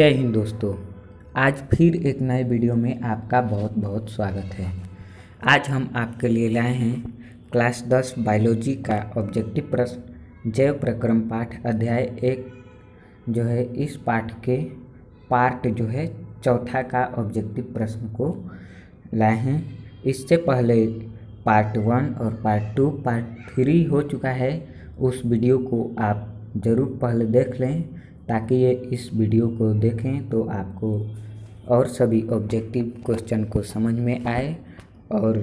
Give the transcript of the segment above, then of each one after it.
जय हिंद दोस्तों। आज फिर एक नए वीडियो में आपका बहुत बहुत स्वागत है। आज हम आपके लिए लाए हैं क्लास 10 बायोलॉजी का ऑब्जेक्टिव प्रश्न जैव प्रक्रम पाठ अध्याय 1 जो है इस पाठ के पार्ट जो है चौथा का ऑब्जेक्टिव प्रश्न को लाए हैं। इससे पहले पार्ट 1 और पार्ट 2 पार्ट 3 हो चुका है। उस वीडियो को आप ज़रूर पहले देख लें ताकि ये इस वीडियो को देखें तो आपको और सभी ऑब्जेक्टिव क्वेश्चन को समझ में आए। और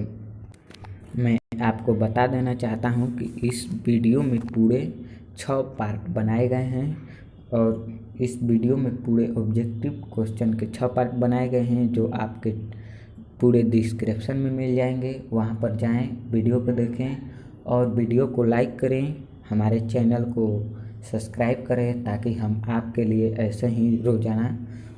मैं आपको बता देना चाहता हूं कि इस वीडियो में पूरे 6 पार्ट बनाए गए हैं और इस वीडियो में पूरे ऑब्जेक्टिव क्वेश्चन के 6 पार्ट बनाए गए हैं जो आपके पूरे डिस्क्रिप्शन में मिल जाएंगे। वहां पर जाएं, वीडियो को देखें और वीडियो को लाइक करें, हमारे चैनल को सब्सक्राइब करें ताकि हम आपके लिए ऐसे ही रोज़ाना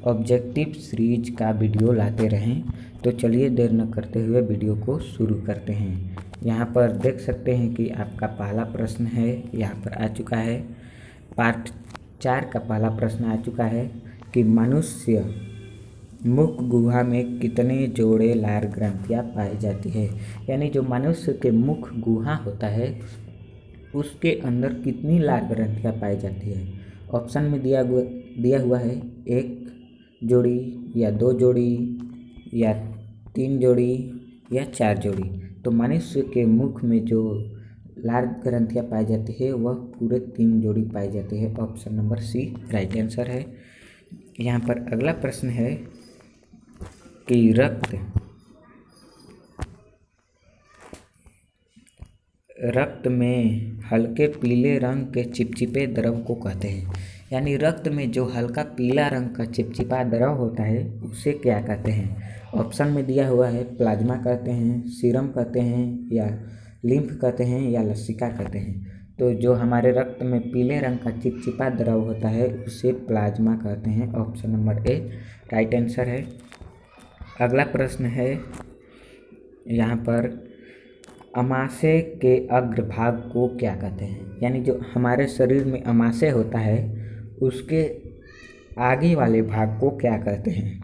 ऑब्जेक्टिव सीरीज का वीडियो लाते रहें। तो चलिए देर न करते हुए वीडियो को शुरू करते हैं। यहाँ पर देख सकते हैं कि आपका पहला प्रश्न है यहाँ पर आ चुका है। पार्ट 4 का पहला प्रश्न आ चुका है कि मनुष्य मुख गुहा में कितने जोड़े लार ग्रंथियाँ पाई जाती है। यानी जो मनुष्य के मुख गुहा होता है उसके अंदर कितनी लार ग्रंथियाँ पाई जाती है। ऑप्शन में दिया हुआ है 1 जोड़ी या 2 जोड़ी या 3 जोड़ी या 4 जोड़ी। तो मनुष्य के मुख में जो लार ग्रंथियाँ पाई जाती है वह पूरे 3 जोड़ी पाई जाती है। Option number C right answer है। यहाँ पर अगला प्रश्न है कि रक्त में हल्के पीले रंग के चिपचिपे द्रव को कहते हैं। यानी रक्त में जो हल्का पीला रंग का चिपचिपा द्रव होता है उसे क्या कहते हैं। ऑप्शन में दिया हुआ है प्लाज्मा कहते हैं, सीरम कहते हैं या लिम्फ कहते हैं या लसिका कहते हैं। तो जो हमारे रक्त में पीले रंग का चिपचिपा द्रव होता है उसे प्लाज्मा कहते हैं। Option number A right answer है। अगला प्रश्न है यहाँ पर अमाशय के अग्रभाग को क्या कहते हैं। यानी जो हमारे शरीर में अमाशय होता है उसके आगे वाले भाग को क्या कहते हैं।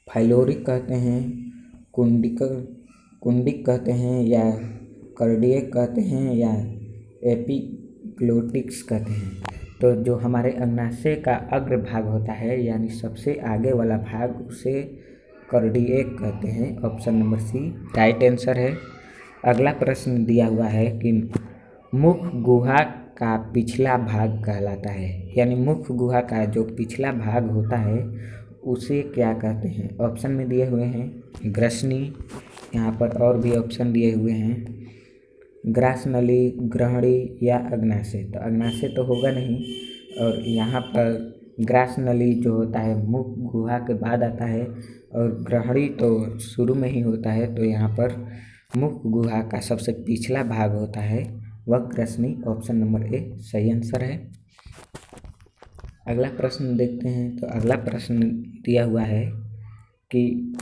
फाइलोरिक कहते हैं, कुंडिक कहते हैं या कार्डियक कहते हैं या एपिग्लोटिक्स कहते हैं। तो जो हमारे अग्नाशय का अग्रभाग होता है यानी सबसे आगे वाला भाग उसे कार्डियक कहते हैं। Option number C right answer है। अगला प्रश्न दिया हुआ है कि मुख गुहा का पिछला भाग कहलाता है। यानी मुख गुहा का जो पिछला भाग होता है उसे क्या कहते हैं। ऑप्शन में दिए हुए हैं ग्रसनी, यहाँ पर और भी ऑप्शन दिए हुए हैं ग्रासनली, ग्रहणी या अग्नाशय। तो अग्नाशय तो होगा नहीं और यहाँ पर ग्रासनली जो होता है मुख गुहा के बाद आता है और ग्रहणी तो शुरू में ही होता है। तो यहाँ पर मुख गुहा का सबसे पिछला भाग होता है वह ग्रसनी। ऑप्शन नंबर ए सही आंसर है। अगला प्रश्न देखते हैं। तो अगला प्रश्न दिया हुआ है कि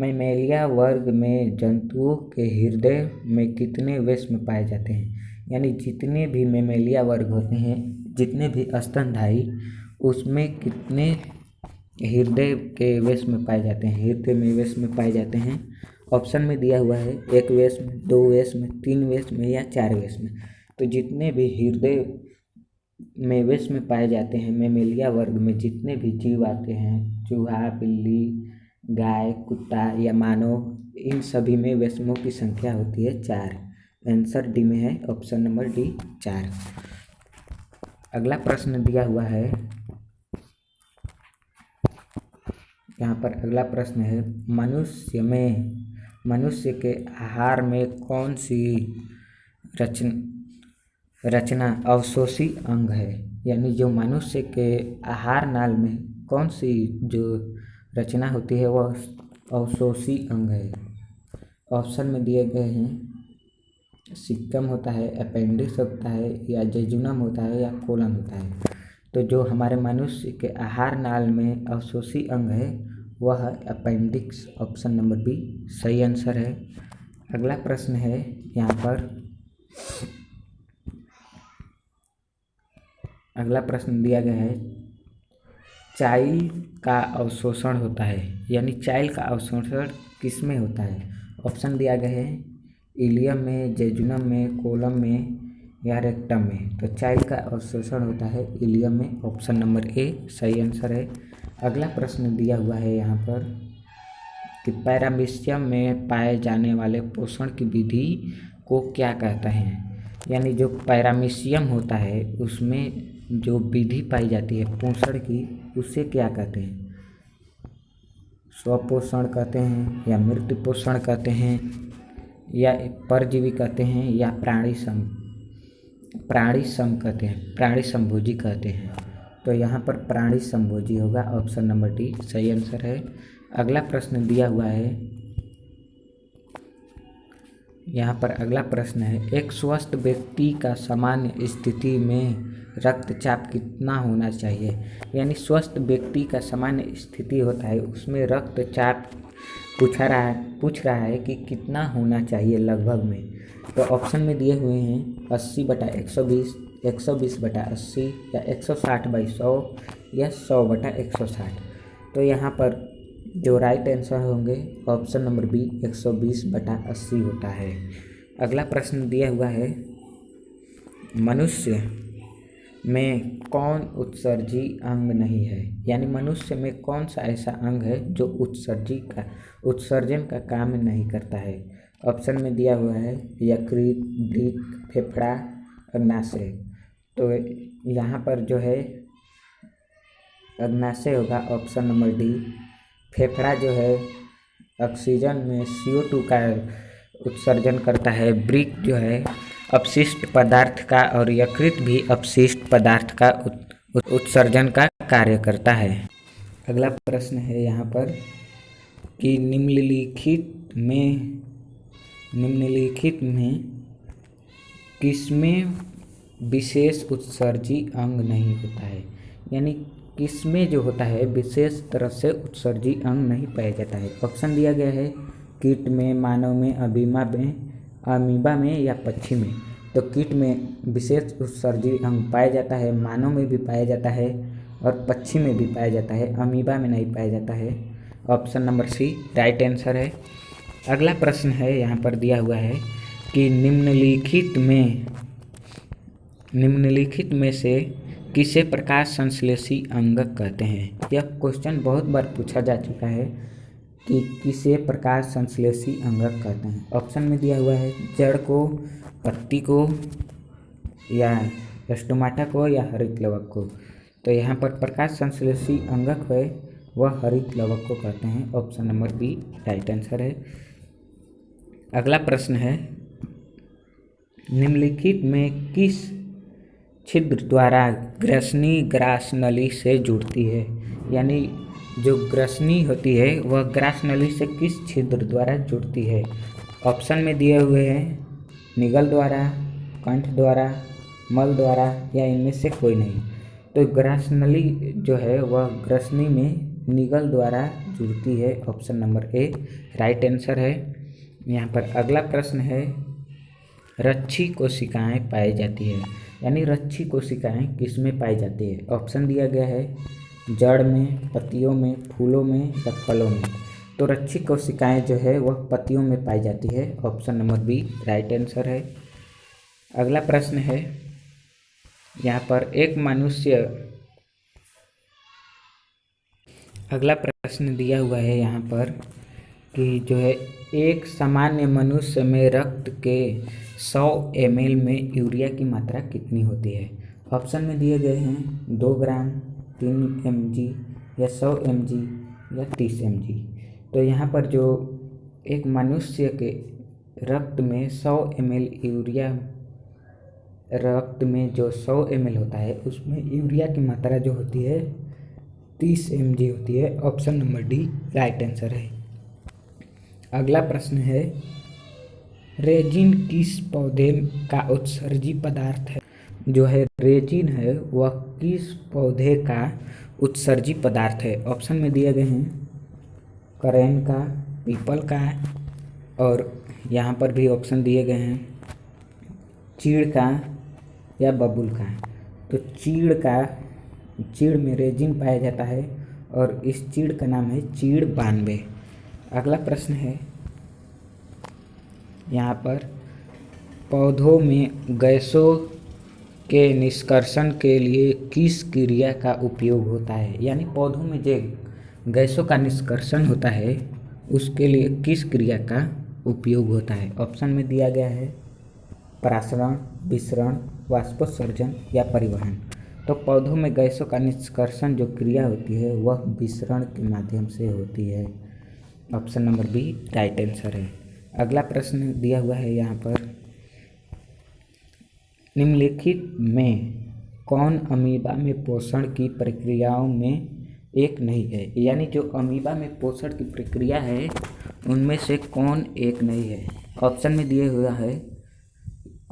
मैमेलिया वर्ग में जंतुओं के हृदय में कितने वेश्म पाए जाते हैं। यानी जितने भी मैमेलिया वर्ग होते हैं, जितने भी स्तनधारी, उसमें कितने हृदय के वेश्म पाए जाते हैं, हृदय में वेश्म पाए जाते हैं। ऑप्शन में दिया हुआ है 1 वेश्म, 2 वेश्म, 3 वेश्म या 4 वेश्म। तो जितने भी हृदय में वेश्म पाए जाते हैं मैमेलिया वर्ग में जितने भी जीव आते हैं, चूहा, बिल्ली, गाय, कुत्ता या मानव, इन सभी में वेश्मों की संख्या होती है 4। आंसर डी में है। Option number D 4। अगला प्रश्न दिया हुआ है यहाँ पर अगला प्रश्न है मनुष्य के आहार में कौन सी रचना अवशोषी अंग है। यानी जो मनुष्य के आहार नाल में कौन सी जो रचना होती है वह अवशोषी अंग है। ऑप्शन में दिए गए हैं सिक्कम होता है, अपेंडिक्स होता है या जेजुनम होता है या कोलन होता है। तो जो हमारे मनुष्य के आहार नाल में अवशोषी अंग है वह है अपेंडिक्स। ऑप्शन नंबर बी सही आंसर है। अगला प्रश्न है यहाँ पर अगला प्रश्न दिया गया है चाइल का अवशोषण होता है, यानी चाइल का अवशोषण किस में होता है? ऑप्शन दिया गया है इलियम में, जेजुनम में, कोलम में या रेक्टम में। तो चाइल का अवशोषण होता है इलियम में। ऑप्शन नंबर ए सही आंसर है। अगला प्रश्न दिया हुआ है यहाँ पर कि पैरामीशियम में पाए जाने वाले पोषण की विधि को क्या कहते हैं? यानी जो पैरामीशियम होता है उसमें जो विधि पाई जाती है पोषण की, उसे क्या कहते हैं? स्वपोषण कहते हैं या मृत पोषण कहते हैं या परजीवी कहते हैं या प्राणी सम कहते हैं, प्राणी संभोजी कहते हैं। तो यहाँ पर प्राणी संभोजी होगा। ऑप्शन नंबर डी सही आंसर है। अगला प्रश्न दिया हुआ है यहाँ पर, अगला प्रश्न है एक स्वस्थ व्यक्ति का सामान्य स्थिति में रक्तचाप कितना होना चाहिए? यानी स्वस्थ व्यक्ति का सामान्य स्थिति होता है उसमें रक्तचाप पूछ रहा है कि कितना होना चाहिए लगभग में। तो ऑप्शन में दिए हुए हैं 80/120, 120/80 या 160/100 या 100/160। तो यहाँ पर जो राइट आंसर होंगे ऑप्शन नंबर बी 120/80 होता है। अगला प्रश्न दिया हुआ है मनुष्य में कौन उत्सर्जी अंग नहीं है? यानी मनुष्य में कौन सा ऐसा अंग है जो उत्सर्जन का काम नहीं करता है? ऑप्शन में दिया हुआ है यकृत, वृक्क, फेफड़ा, अग्नाशय। तो यहाँ पर जो है अग्नाशय होगा। Option number D. फेफड़ा जो है ऑक्सीजन में CO2 का उत्सर्जन करता है, वृक्क जो है अपशिष्ट पदार्थ का और यकृत भी अपशिष्ट पदार्थ का उत्सर्जन का कार्य करता है। अगला प्रश्न है यहाँ पर कि निम्नलिखित में किसमें विशेष उत्सर्जी अंग नहीं होता है? यानी किसमें जो होता है विशेष तरह से उत्सर्जी अंग नहीं पाया जाता है? ऑप्शन दिया गया है कीट में, मानव में, अमीबा में या पक्षी में। तो कीट में विशेष उत्सर्जी अंग पाया जाता है, मानव में भी पाया जाता है और पक्षी में भी पाया जाता है, अमीबा में नहीं पाया जाता है। Option number C right answer है। अगला प्रश्न है यहाँ पर दिया हुआ है कि निम्नलिखित में से किसे प्रकाश संश्लेषी अंगक कहते हैं? यह क्वेश्चन बहुत बार पूछा जा चुका है कि किसे प्रकाश संश्लेषी अंगक कहते हैं। ऑप्शन में दिया हुआ है जड़ को, पत्ती को या स्टोमाटा को या हरित लवक को। तो यहाँ पर प्रकाश संश्लेषी अंगक है वह हरित लवक को कहते हैं। Option number B right answer है। अगला प्रश्न है निम्नलिखित में किस छिद्र द्वारा ग्रसनी ग्रास नली से जुड़ती है? यानी जो ग्रसनी होती है वह ग्रास नली से किस छिद्र द्वारा जुड़ती है? ऑप्शन में दिए हुए हैं निगल द्वारा, कंठ द्वारा, मल द्वारा या इनमें से कोई नहीं। तो ग्रास नली जो है वह ग्रसनी में निगल द्वारा जुड़ती है। Option number A right answer है। यहाँ पर अगला प्रश्न है रच्छी कोशिकाएं पाई जाती है, यानी रच्छी कोशिकाएं किस में पाई जाती है? ऑप्शन दिया गया है जड़ में, पत्तियों में, फूलों में या फलों में। तो रच्छी कोशिकाएं जो है वह पत्तियों में पाई जाती है। Option number B right answer है। अगला प्रश्न है यहाँ पर अगला प्रश्न दिया हुआ है यहाँ पर कि जो है एक सामान्य मनुष्य में रक्त के 100 ml में यूरिया की मात्रा कितनी होती है? ऑप्शन में दिए गए हैं 2 ग्राम, 3 mg या 100 mg या 30 mg। तो यहाँ पर जो एक मनुष्य के रक्त में 100 ml यूरिया, रक्त में जो 100 ml होता है उसमें यूरिया की मात्रा जो होती है 30 mg होती है। Option number D right answer है। अगला प्रश्न है रेजिन किस पौधे का उत्सर्जी पदार्थ है? जो है रेजिन है वह किस पौधे का उत्सर्जी पदार्थ है? ऑप्शन में दिए गए हैं करेन का, पीपल का और यहाँ पर भी ऑप्शन दिए गए हैं चीड़ का या बबूल का। तो चीड़ का चीड़ में रेजिन पाया जाता है और इस चीड़ का नाम है चीड़ 92। अगला प्रश्न है यहाँ पर, पौधों में गैसों के निष्कर्षण के लिए किस क्रिया का उपयोग होता है? यानी पौधों में जो गैसों का निष्कर्षण होता है उसके लिए किस क्रिया का उपयोग होता है? ऑप्शन में दिया गया है परासरण, विसरण, वाष्पोत्सर्जन या परिवहन। तो पौधों में गैसों का निष्कर्षण जो क्रिया होती है वह विसरण के माध्यम से होती है। Option number B right answer है। अगला प्रश्न दिया हुआ है यहाँ पर, निम्नलिखित में कौन अमीबा में पोषण की प्रक्रियाओं में एक नहीं है? यानी जो अमीबा में पोषण की प्रक्रिया है उनमें से कौन एक नहीं है? ऑप्शन में दिए हुआ है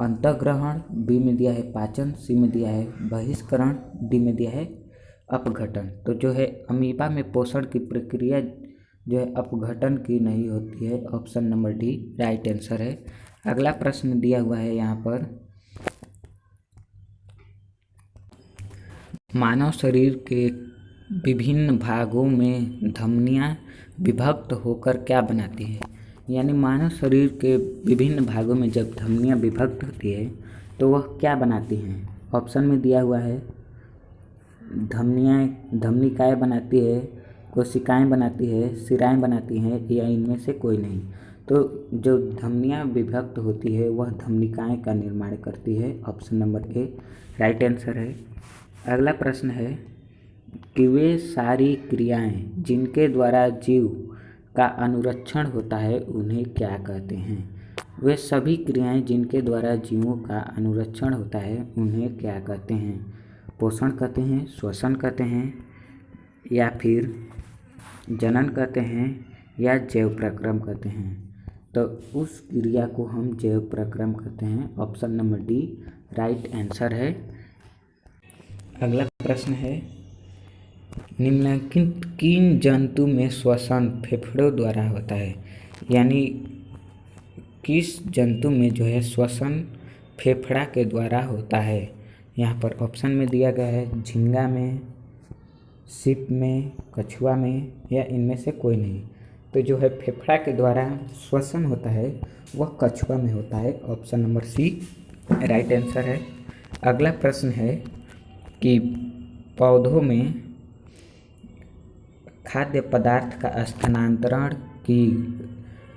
अंतःग्रहण, बी में दिया है पाचन, सी में दिया है बहिष्करण, डी में दिया है अपघटन। तो जो है अमीबा में पोषण की प्रक्रिया जो है अपघटन की नहीं होती है। Option number D right answer है। अगला प्रश्न दिया हुआ है यहाँ पर, मानव शरीर के विभिन्न भागों में धमनियाँ विभक्त होकर क्या बनाती हैं? यानी मानव शरीर के विभिन्न भागों में जब धमनियाँ विभक्त होती है तो वह क्या बनाती हैं? ऑप्शन में दिया हुआ है धमनिकाएँ बनाती है, कोशिकाएं बनाती है, सिराएं बनाती हैं या इनमें से कोई नहीं। तो जो धमनियाँ विभक्त होती है वह धमनिकाएं का निर्माण करती है। Option number A right answer है। अगला प्रश्न है कि वे सारी क्रियाएं जिनके द्वारा जीव का अनुरक्षण होता है उन्हें क्या कहते हैं? वे सभी क्रियाएं जिनके द्वारा जीवों का अनुरक्षण होता है उन्हें क्या कहते हैं? पोषण कहते हैं, श्वसन कहते हैं या फिर जनन कहते हैं या जैव प्रक्रम कहते हैं? तो उस क्रिया को हम जैव प्रक्रम कहते हैं। Option number D right answer है। अगला प्रश्न है, निम्नलिखित किन जंतु में श्वसन फेफड़ों द्वारा होता है? यानी किस जंतु में जो है श्वसन फेफड़ा के द्वारा होता है? यहाँ पर ऑप्शन में दिया गया है झींगा में, सीप में, कछुआ में या इनमें से कोई नहीं। तो जो है फेफड़ा के द्वारा श्वसन होता है वह कछुआ में होता है। Option number C right answer है। अगला प्रश्न है कि पौधों में खाद्य पदार्थ का स्थानांतरण की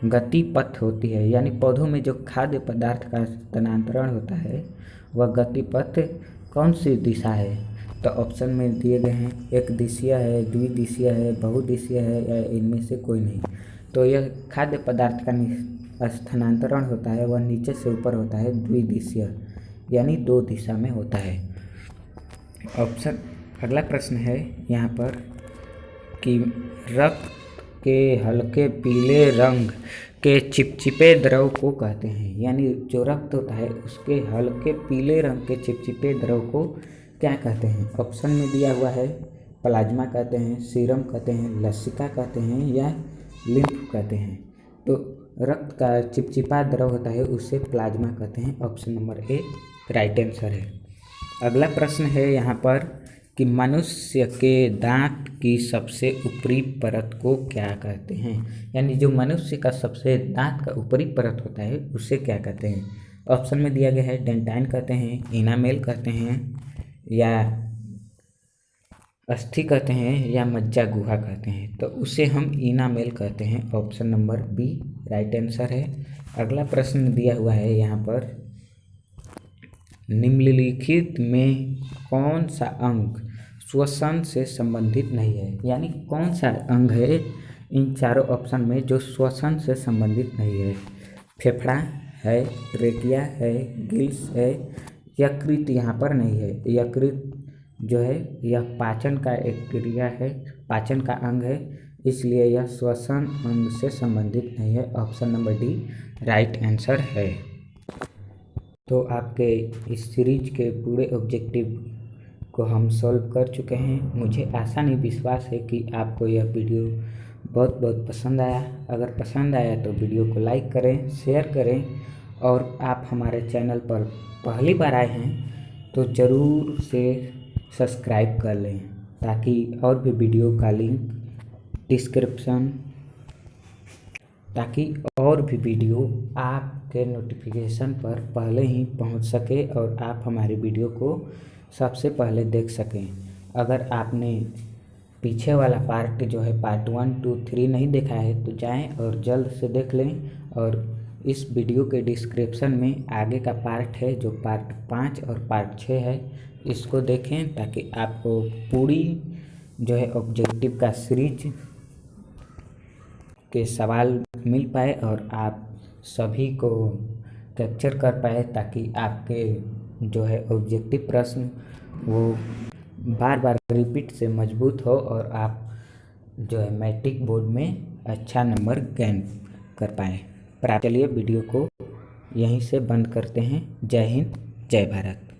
गति पथ होती है। यानी पौधों में जो खाद्य पदार्थ का स्थानांतरण होता है वह गति पथ कौन सी दिशा है? तो ऑप्शन में दिए गए हैं एक दिशीय है, द्विदिशीय है, बहुदिशीय है या इनमें से कोई नहीं। तो यह खाद्य पदार्थ का स्थानांतरण होता है वह नीचे से ऊपर होता है, द्विदिशीय यानी दो दिशा में होता है। ऑप्शन अगला प्रश्न है यहाँ पर कि रक्त के हल्के पीले रंग के चिपचिपे द्रव को कहते हैं। यानी जो रक्त होता है उसके हल्के पीले रंग के चिपचिपे द्रव को क्या कहते हैं? ऑप्शन में दिया हुआ है प्लाज्मा कहते हैं, सीरम कहते हैं, लसिका कहते हैं या लिम्फ कहते हैं। तो रक्त का चिपचिपा द्रव होता है उसे प्लाज्मा कहते हैं। Option number A right answer है। अगला प्रश्न है यहाँ पर कि मनुष्य के दांत की सबसे ऊपरी परत को क्या कहते हैं? यानी जो मनुष्य का सबसे दांत का ऊपरी परत होता है उसे क्या कहते हैं? ऑप्शन में दिया गया है डेंटाइन कहते हैं, इनामेल कहते हैं या अस्थि कहते हैं या मज्जा गुहा कहते हैं। तो उसे हम इनामेल कहते हैं। Option number B right answer है। अगला प्रश्न दिया हुआ है यहाँ पर, निम्नलिखित में कौन सा अंग श्वसन से संबंधित नहीं है? यानी कौन सा अंग है इन चारों ऑप्शन में जो श्वसन से संबंधित नहीं है? फेफड़ा है, ट्रेकिया है, गिल्स है, यकृत यहाँ पर नहीं है। यकृत जो है यह पाचन का एक क्रिया है, पाचन का अंग है, इसलिए यह श्वसन अंग से संबंधित नहीं है। Option number D right answer है। तो आपके इस सीरीज के पूरे ऑब्जेक्टिव को हम सॉल्व कर चुके हैं। मुझे आशा नहीं विश्वास है कि आपको यह वीडियो बहुत बहुत पसंद आया। अगर पसंद आया तो वीडियो को लाइक करें, शेयर करें और आप हमारे चैनल पर पहली बार आए हैं तो ज़रूर से सब्सक्राइब कर लें, ताकि और भी वीडियो का लिंक डिस्क्रिप्शन ताकि और भी वीडियो आपके नोटिफिकेशन पर पहले ही पहुंच सके और आप हमारी वीडियो को सबसे पहले देख सकें। अगर आपने पीछे वाला पार्ट जो है पार्ट 1, 2, 3 नहीं देखा है तो जाएं और जल्द से देख लें। और इस वीडियो के डिस्क्रिप्शन में आगे का पार्ट है जो पार्ट 5 और पार्ट 6 है, इसको देखें ताकि आपको पूरी जो है ऑब्जेक्टिव का सीरीज के सवाल मिल पाए और आप सभी को कैप्चर कर पाए, ताकि आपके जो है ऑब्जेक्टिव प्रश्न वो बार बार रिपीट से मजबूत हो और आप जो है मैट्रिक बोर्ड में अच्छा नंबर गेन कर पाएँ। चलिए वीडियो को यहीं से बंद करते हैं। जय हिंद, जय भारत।